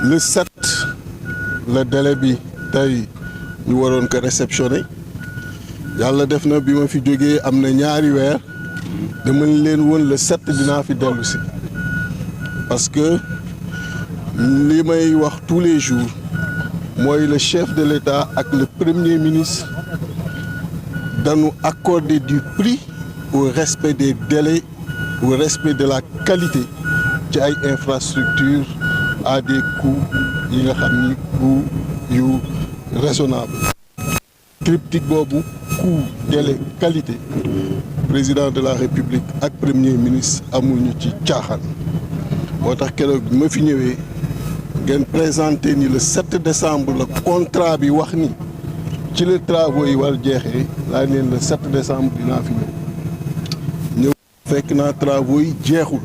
Le 7 le délai bi tey ñu waroon ko réceptionné yàlla def na bi ma fi jógee am na ñaari weer dama leen woon le 7 dinaa fi dellu si parce que li may wax tous les jours mooy le chef de l'État ak le premier ministre dañu accorder du prix au respect des délais, au respect de la qualité ci ay infrastructures à des coûts yi nga xam ni coûts yu raisonnable. Triptyque boobu coût, délai, qualité président de la République ak premier ministre amuñu ci caaxaan moo tax keroog bi ma fi ñëwee ngeen présenté ni le 7 décembre le contrat bi wax ni ci les travaux yi war jeexee laa leen le 7 décembre dinaa fi ñëw fekk naa travaux yi jeexul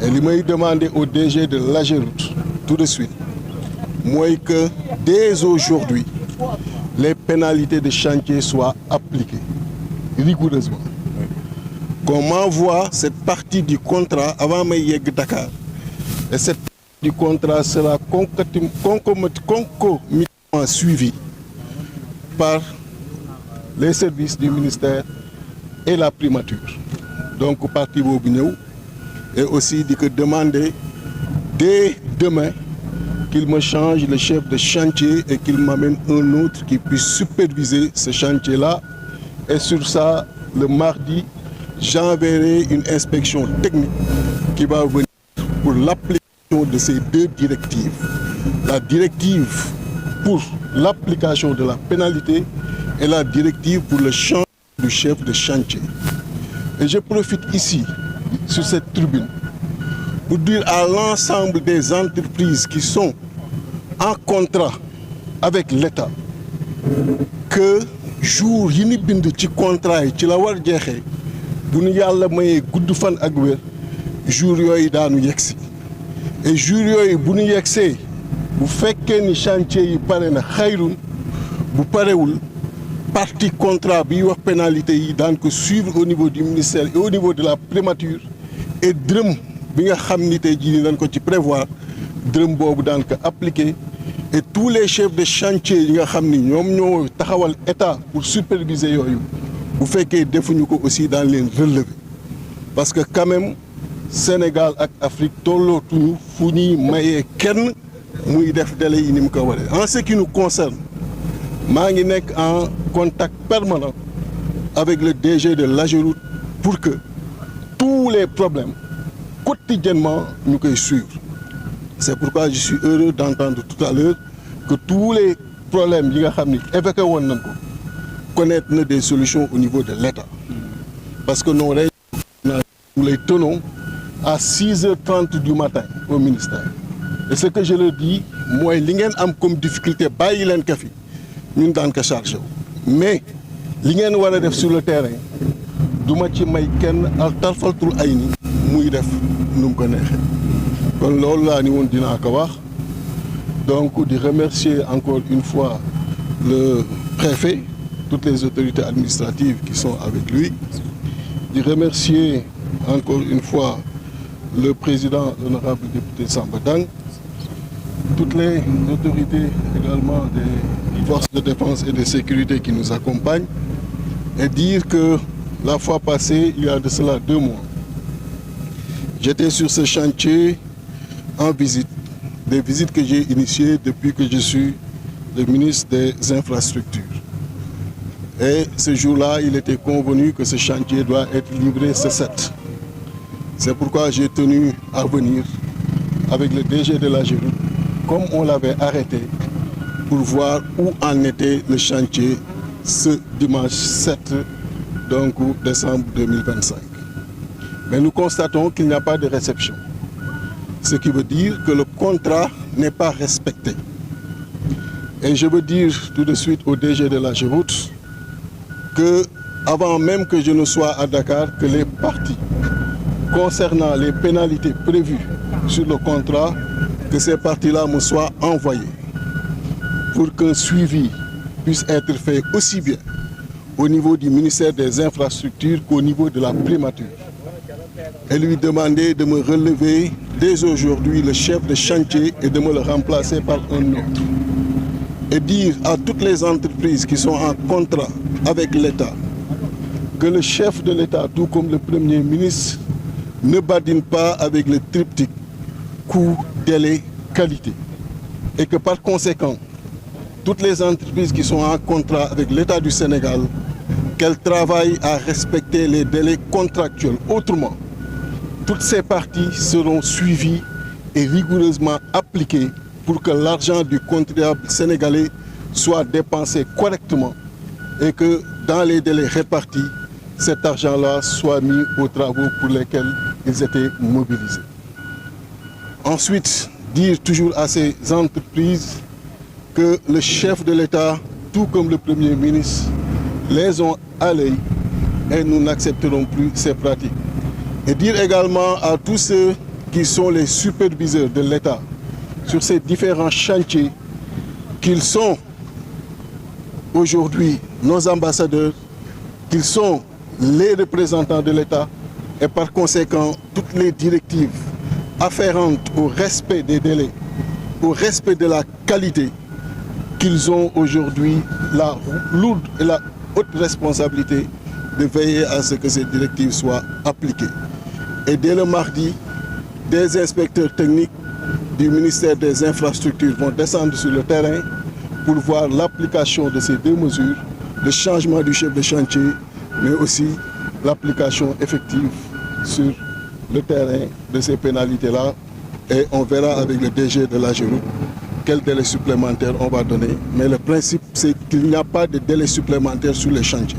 et li may demander au DG de l'AGEROUTE tout de suite mooy que dès aujourd'hui les pénalités de chantier soient appliquées rigoureusement. Qu'on m'envoie cette partie du contrat avant may yegg Dakar et cette partie du contrat sera concomitamment suivie par les services du ministère et la primature. Donc partie boobu ñëw et aussi di ko demander dès demain qu'il me change le chef de chantier et qu'il m'amène un autre qui puisse superviser ce chantier-là. Et sur ça, le mardi, j'enverrai une inspection technique qui va venir pour l'application de ces deux directives. La directive pour l'application de la pénalité et la directive pour le changement du chef de chantier. Et je profite ici, sur cette tribune, pour dire à l'ensemble des entreprises qui sont en contrat avec l'État que jour yi ni bind ci contrat yi ci la war jeexee bu ñu yàlla mayee gudd fan ak wér jour yooyu daanu yegsi et jour yooyu bu ñu yegsee bu fekkee ni chantier yi pare na xayrun bu parewul partie contrat bi wax pénalité yi daan ko suivre au niveau du ministère et au niveau de la primature et dërëm bi nga xam ni tey jii dañ ko ci prévoir dërëm boobu daan ko appliqué et tous les chefs de chantier yi nga xam ni ñoom ñoo taxawal état pour superviser yooyu bu fekkee defuñu ko aussi daan leen relever parce que quand même Sénégal ak Afrique tollootuñu fu ñuy mayee kenn muy def délai yi ni mu ko waree. En ce qui nous concerne maa ngi nekk en contact permanent avec le DG de l'AGEROUTE pour que tous les problèmes quotidiennement ñu koy suivre. C'est pourquoi je suis heureux d'entendre tout à l'heure que tous les problèmes yi nga xam ni évoqué woon nañ ko connaître na des solutions au niveau de l'État parce que nos réunions nous les tenons à 6h30 du matin au ministère et ce que je leur dis mooy li ngeen am comme difficulté bàyyi leen ko fi ñun daan ko chargé wu mais li ngeen war a def sur le terrain duma ci may kenn ak tarfaltul ay ni muy def nu mu ko neexee kon loolu laa ni woon dinaa ko wax donc di remercier encore une fois le préfet toutes les autorités administratives qui sont avec lui di remercier encore une fois le président l'honorable député Samba Dang toutes les autorités également des forces de défense et de sécurité qui nous accompagnent et dire que la fois passée il y a de cela 2 mois j'étais sur ce chantier en visite, des visites que j'ai initiées depuis que je suis le ministre des Infrastructures. Et ce jour-là, il était convenu que ce chantier doit être livré ce 7. C'est pourquoi j'ai tenu à venir avec le DG de l'AGEROUTE, comme on l'avait arrêté, pour voir où en était le chantier ce dimanche 7 donc, décembre 2025. Mais nous constatons qu'il n'y a pas de réception. Ce qui veut dire que le contrat n'est pas respecté. Et je veux dire tout de suite au DG de l'AGEROUTE que, avant même que je ne sois à Dakar, que les parties concernant les pénalités prévues sur le contrat, que ces parties-là me soient envoyées pour qu'un suivi puisse être fait aussi bien au niveau du ministère des Infrastructures qu'au niveau de la primature. et lui demander de me relever dès aujourd'hui le chef de chantier et de me le remplacer par un autre. Et dire à toutes les entreprises qui sont en contrat avec l'État que le chef de l'État, tout comme le Premier ministre, ne badine pas avec le triptyque coût, délai, qualité. Et que par conséquent, toutes les entreprises qui sont en contrat avec l'État du Sénégal, qu'elles travaillent à respecter les délais contractuels. Autrement, toutes ces parties seront suivies et rigoureusement appliquées pour que l'argent du contribuable sénégalais soit dépensé correctement et que dans les délais répartis, cet argent-là soit mis aux travaux pour lesquels ils étaient mobilisés. Ensuite, dire toujours à ces entreprises que le chef de l'État, tout comme le Premier ministre, les ont à l'œil et nous n'accepterons plus ces pratiques. Et dire également à tous ceux qui sont les superviseurs de l'État sur ces différents chantiers qu'ils sont aujourd'hui nos ambassadeurs, qu'ils sont les représentants de l'État et par conséquent toutes les directives afférentes au respect des délais, au respect de la qualité, qu'ils ont aujourd'hui la lourde et la haute responsabilité de veiller à ce que ces directives soient appliquées. Et dès le mardi, des inspecteurs techniques du ministère des Infrastructures vont descendre sur le terrain pour voir l'application de ces deux mesures, le changement du chef de chantier, mais aussi l'application effective sur le terrain de ces pénalités-là. Et on verra avec le DG de l'AGEROUTE quel délai supplémentaire on va donner. Mais le principe, c'est qu'il n'y a pas de délai supplémentaire sur les chantiers.